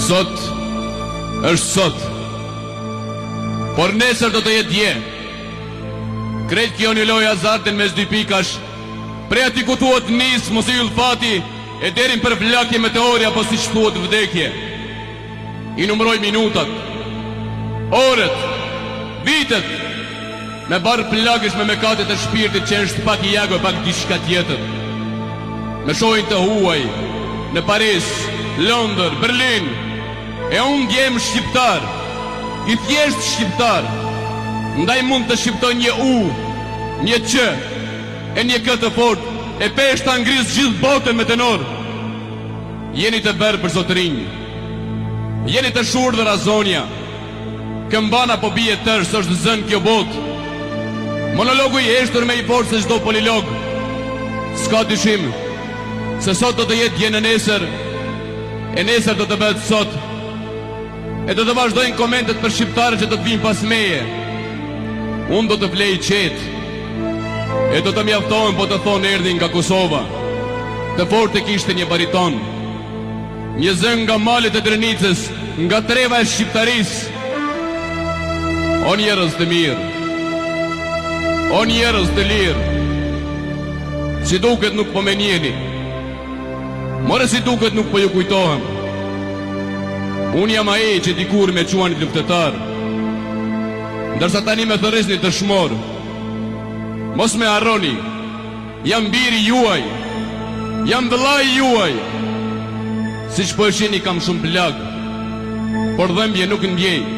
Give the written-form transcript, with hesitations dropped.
Sot është sot, por nesër do të jetë dje. Krejt kjo një loj azartin mes dy pikash, prej ati ku thuhet nis, mos i ullfati, e derin për flakje meteori apo si që thuhet vdekje. I numëroj minutat, orët, vitet, me barë plagësh me mekatet e shpirtit që është pak i jago e pak dishka tjetër. Me shojnë të huaj, në Paris, Londër, Berlin, e unë djem shqiptar, i thjesht shqiptar, ndaj mund të shqiptoj një u, një që, e një këtë fort, e peshta ngriz gjithë botën me tenor. Jeni të berë për zotërinj, jeni të shurë dhe razonja, këmbana po bije tërë së është zënë kjo botë. Monologu i eshtur me i forë se çdo polilog. S'ka dyshim, se sot do të jetë dje në nesër, e nesër do të bëhet sot, e do të vazhdojnë komentet për shqiptarët që do të vinë pas meje. Unë do të vlej qetë, e do të mjaftohen po të thonë erdhi nga Kosova. Të fortë kishte një bariton, një zëng nga malet e Drenicës, nga treva e shqiptarisë. O njerëz të mirë, o njerëz të lirë, si duket nuk po me njeni, more si duket nuk po ju kujtohem. Unë jam ai që dikur me quani luftetar, ndërsa tani me thërresni të shmor. Mos me harroni, jam biri juaj, jam vëllai juaj. Si që po e shini kam shumë plag, por dhëmbje nuk ndjej.